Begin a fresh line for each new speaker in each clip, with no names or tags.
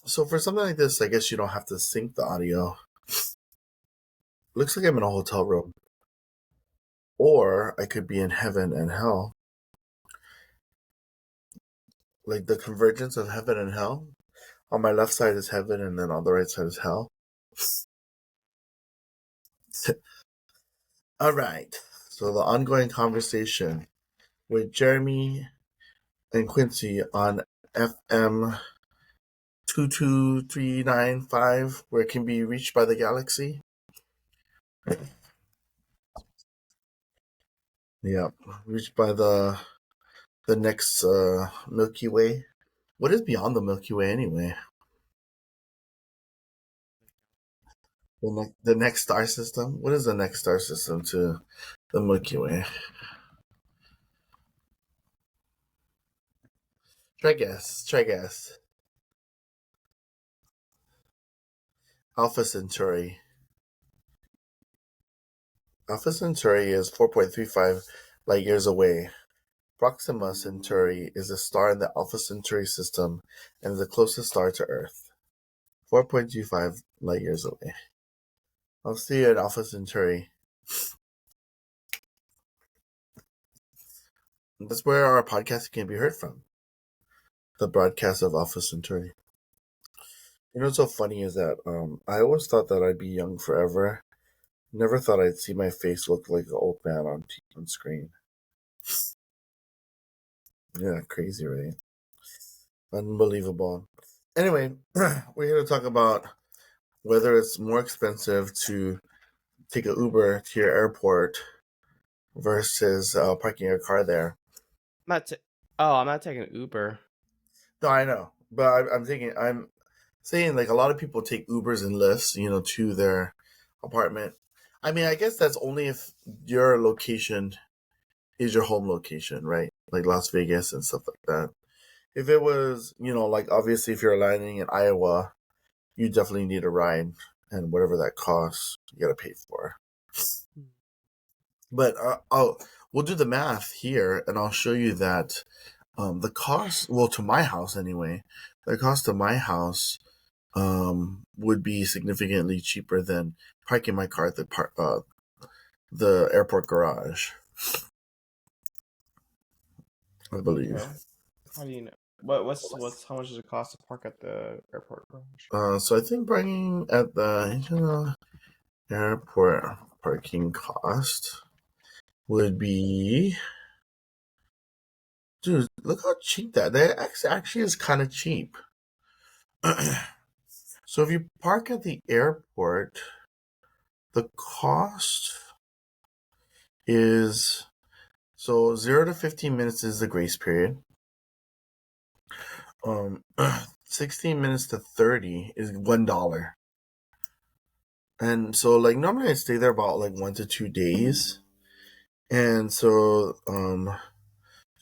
So for something like this, I guess you don't have to sync the audio. Looks like I'm in a hotel room. Or I could be in heaven and hell. Like the convergence of heaven and hell. On my left side is heaven, and then on the right side is hell. All right. So the ongoing conversation with Jeremy and Quincy on FM 22395, where it can be reached by the galaxy. Yep, reached by the next Milky Way. What is beyond the Milky Way anyway? The next star system? What is the next star system to the Milky Way? Try guess. Alpha Centauri. Alpha Centauri is 4.35 light years away. Proxima Centauri is a star in the Alpha Centauri system and is the closest star to Earth. 4.25 light years away. I'll see you at Alpha Centauri. That's where our podcast can be heard from. The broadcast of Alpha Centauri. You know what's so funny is that I always thought that I'd be young forever. Never thought I'd see my face look like an old man on screen. Yeah, crazy, right? Unbelievable. Anyway, we're here to talk about whether it's more expensive to take an Uber to your airport versus parking your car there.
I'm not taking Uber.
No, I know, but I'm saying like a lot of people take Ubers and Lyfts, to their apartment. I mean, I guess that's only if your location is your home location, right? Like Las Vegas and stuff like that. If it was, like obviously if you're landing in Iowa, you definitely need a ride, and whatever that costs, you gotta pay for. But we'll do the math here, and I'll show you that the cost, well, to my house anyway, the cost to my house would be significantly cheaper than parking my car at the airport garage. I believe.
Okay. How do you know? What's how much does it cost to park at the airport garage?
So I think parking at the airport parking cost would be, dude, look how cheap that actually is kind of cheap. So if you park at the airport, the cost is, so 0 to 15 minutes is the grace period. 16 minutes to 30 is $1. And so like normally I stay there about like 1 to 2 days. And so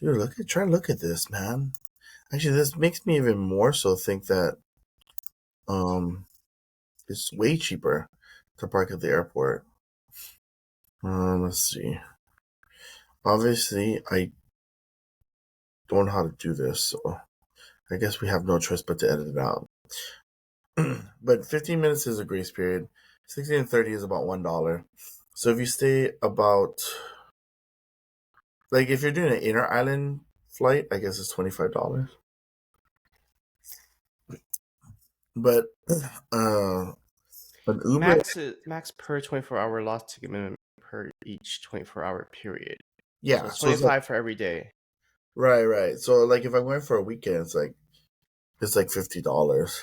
dude, try to look at this, man. Actually, this makes me even more so think that it's way cheaper to park at the airport. Let's see. Obviously, I don't know how to do this, so I guess we have no choice but to edit it out. But 15 minutes is a grace period. 16 and 30 is about $1. So if you stay about, like if you're doing an inner island flight, I guess it's $25. But an Uber
Max per 24-hour lost ticket minimum per each 24-hour period.
Yeah,
so it's 25 for every day.
Right. So like if I'm going for a weekend, it's like $50.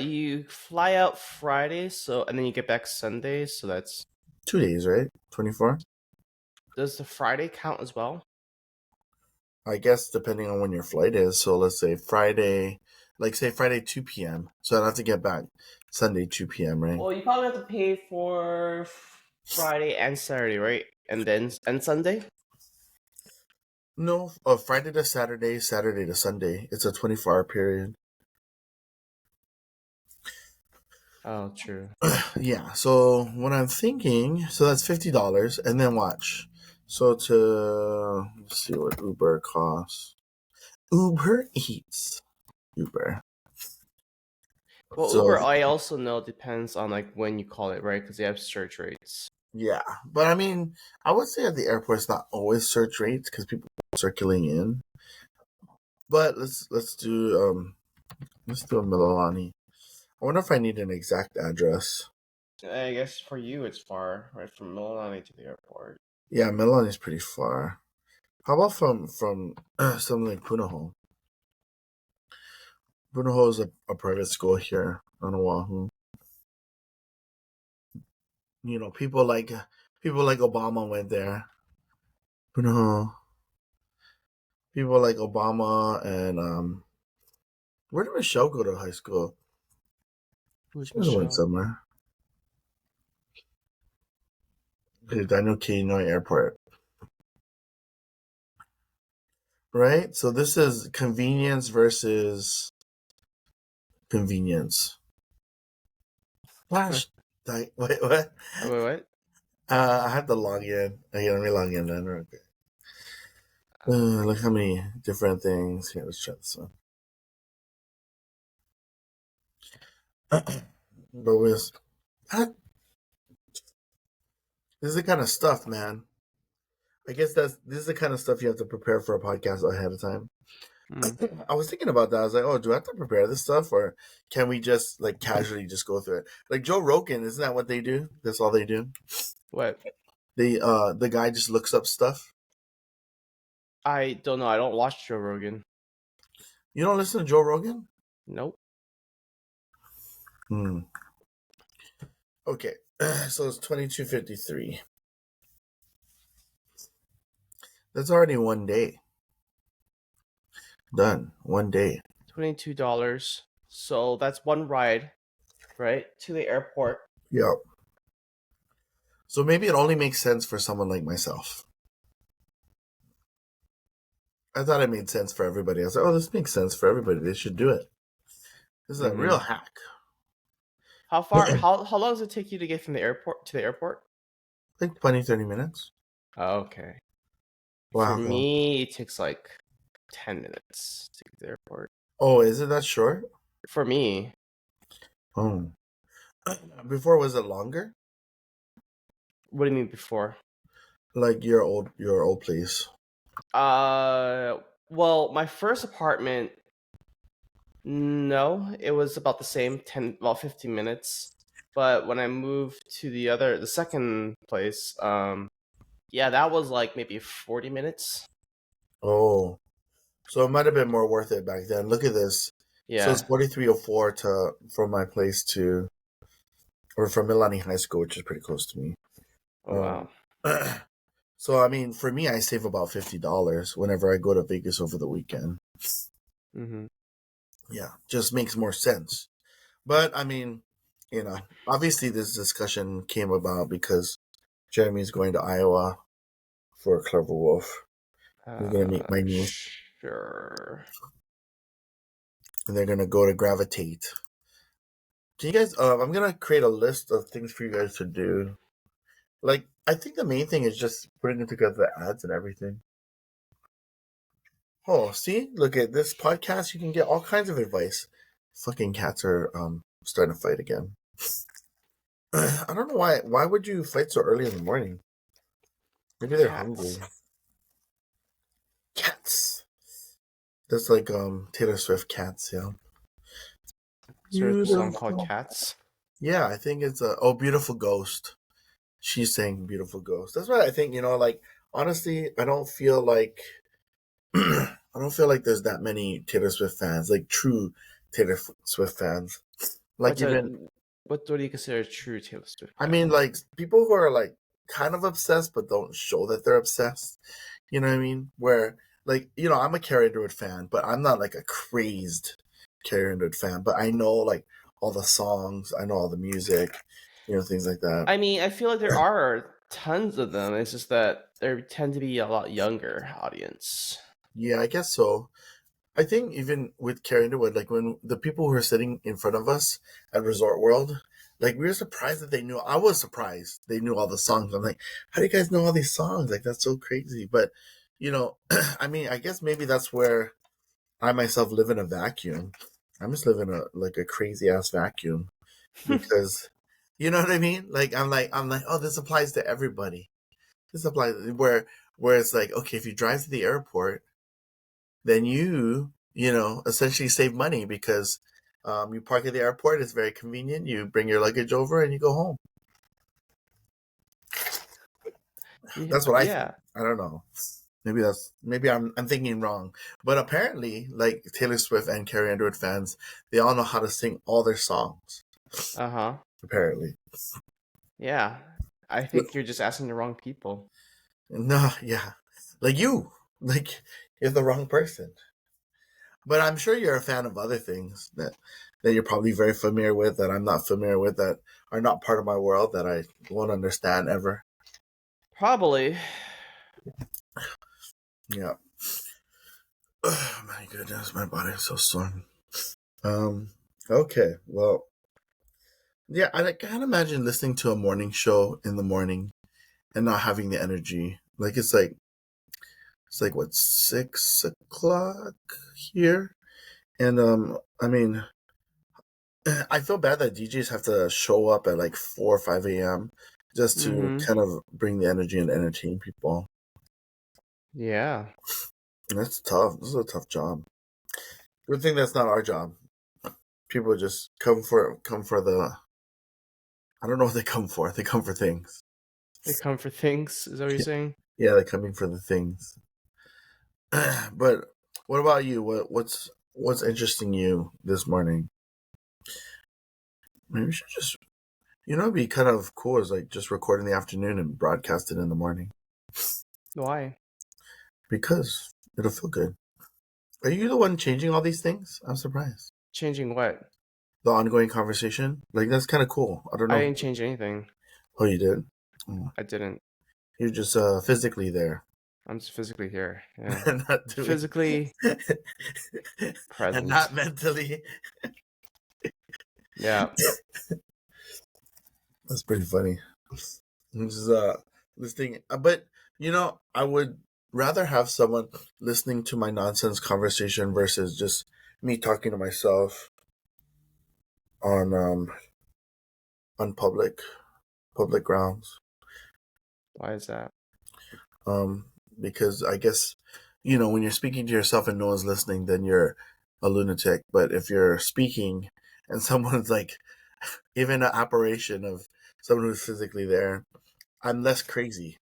You fly out Friday, and then you get back Sunday, so that's
2 days, right? 24.
Does the Friday count as well?
I guess depending on when your flight is. So let's say Friday, say Friday 2 p.m. So I'd have to get back Sunday 2 p.m., right?
Well, you probably have to pay for Friday and Saturday, right? And Sunday?
No, Friday to Saturday, Saturday to Sunday. It's a 24-hour period.
Oh, true.
Yeah, so what I'm thinking, so that's $50, and then watch. So let's see what Uber costs. Uber Eats. Uber.
Well,
So
Uber, I also know depends on like when you call it, right? Because they have surge rates.
yeah, but I mean, I would say at the airport it's not always search rates because people are circling in. But let's do a Mililani. I wonder if I need an exact address.
I guess for you it's far, right? From Mililani to the airport.
Yeah, Mililani's pretty far. How about from something like Punahou? Punahou is a private school here on Oahu. You know, people like Obama went there. Punahou. People like Obama and where did Michelle go to high school?
Who's
She must have went
Michelle?
somewhere. Daniel Kinoy Airport. Right? So this is convenience versus convenience. Gosh, wait, what?
Wait, what?
I have to log in. Okay, let me log in then. Okay. Look how many different things. Here, let's try this one. But with that, this is the kind of stuff, man. I guess this is the kind of stuff you have to prepare for a podcast ahead of time.
Mm.
I was thinking about that. I was like, oh, do I have to prepare this stuff, or can we just like casually just go through it? Like Joe Rogan, isn't that what they do? That's all they do.
What?
The guy just looks up stuff.
I don't know. I don't watch Joe Rogan.
You don't listen to Joe Rogan?
Nope.
Hmm. Okay, so it's 22:53. That's already one day done. One day.
$22. So that's one ride, right, to the airport.
Yeah. So maybe it only makes sense for someone like myself. I thought it made sense for everybody. I was like, oh, this makes sense for everybody. They should do it. This is a real
Mm-hmm.
hack.
How far? How long does it take you to get from the airport to the airport?
Like 20, 30 minutes.
Okay. For
Wow.
me, it takes like 10 minutes to get to the airport.
Oh, is it that short?
For me,
Oh. Before was it longer?
what do you mean before?
Like your old place.
Well, my first apartment, no, it was about the same, about 15 minutes. But when I moved to the second place, yeah, that was like maybe 40 minutes.
Oh. So it might have been more worth it back then. Look at this. So it's
Yeah.
4304 to from my place to or from Milani High School, which is pretty close to me.
Oh wow.
So I mean, for me, I save about $50 whenever I go to Vegas over the weekend.
Mm-hmm.
Yeah, just makes more sense. But I mean, obviously this discussion came about because Jeremy's going to Iowa for Clever Wolf. He's gonna meet my niece,
Sure.
and they're gonna go to Gravitate. Can you guys? I'm gonna create a list of things for you guys to do. Like, I think the main thing is just putting together the ads and everything. Oh, see, look at this podcast. You can get all kinds of advice. Fucking cats are starting to fight again. I don't know why. Why would you fight so early in the morning? Maybe they're hungry.
Cats.
Cats. That's like Taylor Swift cats, yeah.
Is there a song called
Beautiful.
Cats?
Yeah, I think it's Beautiful Ghost. She's saying Beautiful Ghost. That's what I think, like honestly, I don't feel like I don't feel like there's that many Taylor Swift fans, like true Taylor Swift fans. Like
What's a
even
what do you consider a true Taylor Swift
I
fan?
mean like people who are like kind of obsessed but don't show that they're obsessed. You know what I mean? Where like, I'm a Carrie Underwood fan, but I'm not like a crazed Carrie Underwood fan, but I know like all the songs, I know all the music, things like that.
I mean, I feel like there are tons of them. It's just that they tend to be a lot younger audience.
Yeah, I guess so. I think even with Carrie Underwood, like when the people who were sitting in front of us at Resort World, like we were surprised that they knew. I was surprised they knew all the songs. I'm like, how do you guys know all these songs? Like that's so crazy. But I mean, I guess maybe that's where I myself live in a vacuum. I must live in a crazy ass vacuum because you know what I mean? I'm like, oh, this applies to everybody. This applies where it's like, okay, if you drive to the airport, then you essentially save money because you park at the airport. It's very convenient. You bring your luggage over and you go home.
Yeah,
That's what I think.
yeah.
I don't know. Maybe I'm thinking wrong. But apparently, like Taylor Swift and Carrie Underwood fans, they all know how to sing all their songs.
Uh-huh.
Apparently.
Yeah. I think you're just asking the wrong people.
No, yeah. Like you. Like you're the wrong person. But I'm sure you're a fan of other things that you're probably very familiar with that I'm not familiar with that are not part of my world that I won't understand ever.
Probably.
Yeah. Oh, my goodness, my body is so sore. Um okay. Well, yeah, I can't imagine listening to a morning show in the morning and not having the energy. Like it's like what 6 o'clock here, and I mean, I feel bad that DJs have to show up at like 4 or 5 a.m. just to
Mm-hmm.
kind of bring the energy and entertain people.
Yeah.
That's tough. This is a tough job. Good thing that's not our job. People just come for the. I don't know what they come for. They come for things.
They come for things, is that what you're saying?
Yeah, they're coming for the things. But what about you? What's interesting you this morning? Maybe we should just it'd be kind of cool is like just record in the afternoon and broadcast it in the morning
Why?
because it'll feel good. Are you the one changing all these things? I'm surprised.
Changing what?
The ongoing conversation, like that's kind of cool. I don't
I
know.
didn't change anything.
Oh, you did. Oh,
I didn't.
you're just physically there
I'm just physically here. Yeah.
and not doing
Physically
and
present.
not mentally.
Yeah.
That's pretty funny. This is listening, but I would rather have someone listening to my nonsense conversation versus just me talking to myself on on public grounds.
Why is that?
Um, because I guess when you're speaking to yourself and no one's listening, then you're a lunatic. But if you're speaking and someone's like even an apparition of someone who's physically there, I'm less crazy.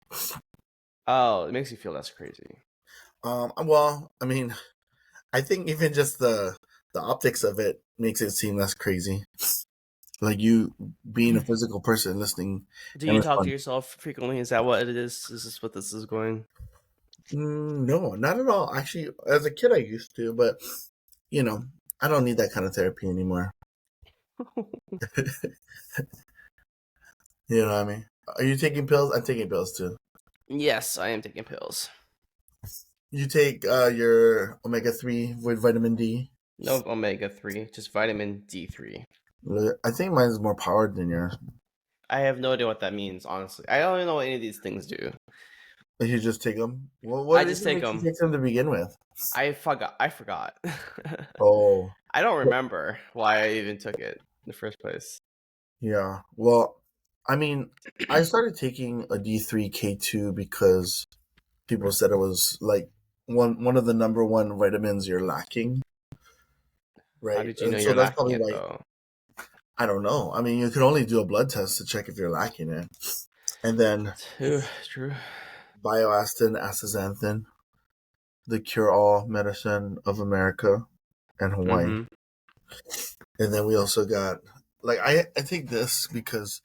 Oh, it makes you feel less crazy.
Well, I mean, I think even just the optics of it makes it seem less crazy. Like you being a physical person listening
Do
and
you talk to
responding.
yourself frequently? Is that what it is? Is this what this is going?
No, not at all. Actually, as a kid, I used to, but you know, I don't need that kind of therapy anymore. You know what I mean? Are you taking pills? I'm taking pills too.
Yes, I am taking pills.
You take your omega 3 with vitamin D.
No omega-3, just vitamin D3.
I think mine's more powered than yours.
I have no idea what that means, honestly. I don't even know what any of these things do.
You just take them. Well,
I
what
just
even
take
makes you
them.
take them to begin with?
I forgot.
Oh,
I don't remember why I even took it in the first place.
yeah. Well, I mean, I started taking a D3K2 because people said it was like one of the number one vitamins you're lacking,
How
right?
did you know
And so
you're
that's
lacking
probably
it
why.
though?
I don't know. I mean, you can only do a blood test to check if you're lacking it, and then
True.
bioastin, astaxanthin, the cure-all medicine of America and Hawaii.
Mm-hmm.
And then we also got like I take this because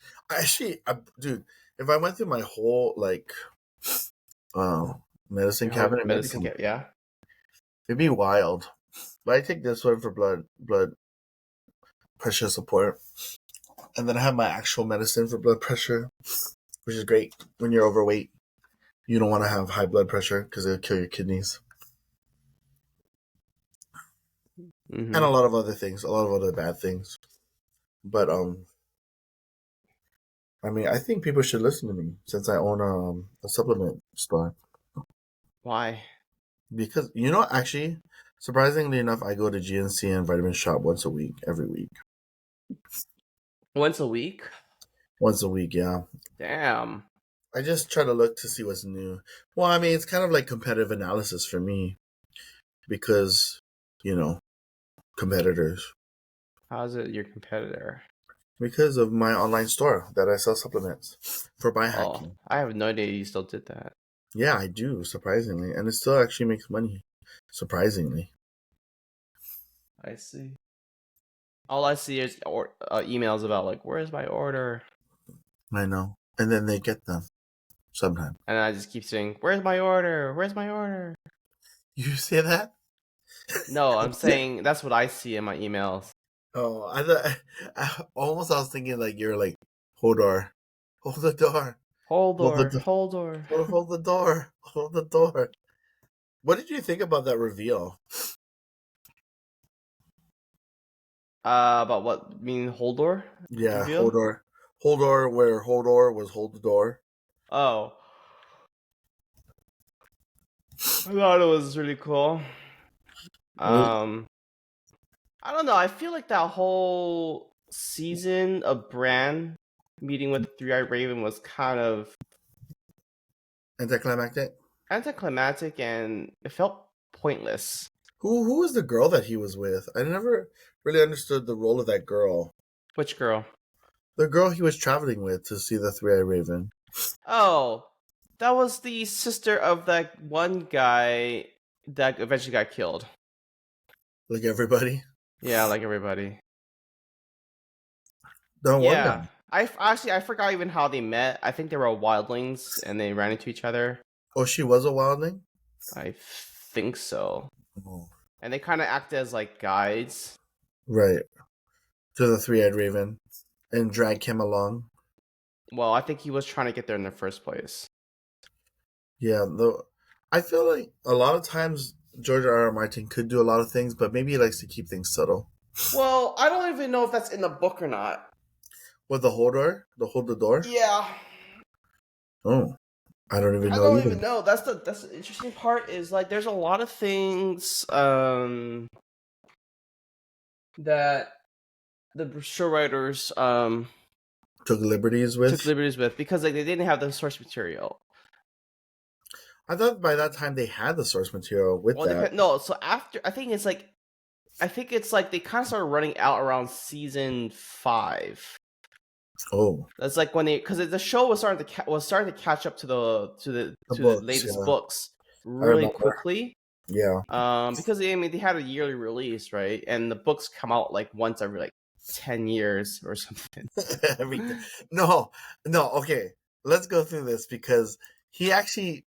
dude, if I went through my whole like uh medicine
Your whole
cabinet,
medicine kit, yeah?
it'd be wild. But I take this one for blood pressure support, and then I have my actual medicine for blood pressure, which is great when you're overweight. You don't want to have high blood pressure because it'll kill your kidneys and a
Mm-hmm.
lot of other things, a lot of other bad things. But I mean, I think people should listen to me since I own a supplement store
Why?
because actually Surprisingly enough, I go to GNC and Vitamin Shop once a week, every week.
Once a week?
Once a week, yeah.
Damn.
I just try to look to see what's new. Well, I mean, it's kind of like competitive analysis for me because, you know, competitors.
How's it your competitor?
Because of my online store that I sell supplements for
Oh,
biohacking.
I have no idea you still did that.
Yeah, I do, surprisingly. And it still actually makes money, surprisingly.
I see. All I see is emails about like, where's my order?
I know. And then they get them sometimes.
And I just keep saying, where's my order? Where's my order?
You say that?
No, I'm saying that's what I see in my emails.
Oh, I thought I was thinking like you're like, hold door, hold the door,
Hold
hold the
door,
door,
hold door.
hold the door, hold the door. What did you think about that reveal?
About what? Mean hold door
Yeah,
reveal?
hold door, where hold door was hold the door.
Oh, I thought it was really cool.
Well,
Um, I don't know. I feel like that whole season of Bran meeting with the Three-Eyed Raven was kind of
anticlimactic.
anticlimactic and it felt pointless.
Who was the girl that he was with? I never really understood the role of that girl.
Which girl?
The girl he was traveling with to see the Three-Eyed Raven.
Oh, that was the sister of that one guy that eventually got killed.
Like everybody.
Yeah, like everybody.
No wonder.
Yeah. I forgot even how they met. I think they were wildlings and they ran into each other.
Oh, she was a wildling?
I think so.
Oh.
And they kind of act as like guides.
Right. To the Three-Eyed Raven. And drag him along.
Well, I think he was trying to get there in the first place.
Yeah, though I feel like a lot of times George R. R. Martin could do a lot of things, but maybe he likes to keep things subtle.
Well, I don't even know if that's in the book or not.
With the hold the door?
Yeah.
Oh, I don't even
I
know
don't
either.
even know. That's the interesting part is like there's a lot of things that the show writers
Took liberties with.
took liberties with because like they didn't have the source material.
I thought by that time they had the source material with
Well,
that.
no. So after I think it's like they kind of started running out around season 5.
Oh,
That's like when they because the show was starting to catch up to
the
the
books.
latest
Yeah,
books
I
really
remember.
quickly.
Yeah,
Because they had a yearly release, right? And the books come out like once every like 10 years or something.
everything. No, no. Okay, let's go through this because he actually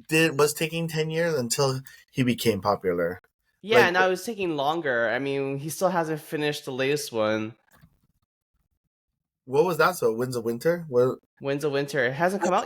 was taking 10 years until he became popular.
Yeah,
Like,
now it's taking longer. I mean, he still hasn't finished the latest one.
what was that? So, Winds of Winter. Well,
Winds of Winter. It hasn't come out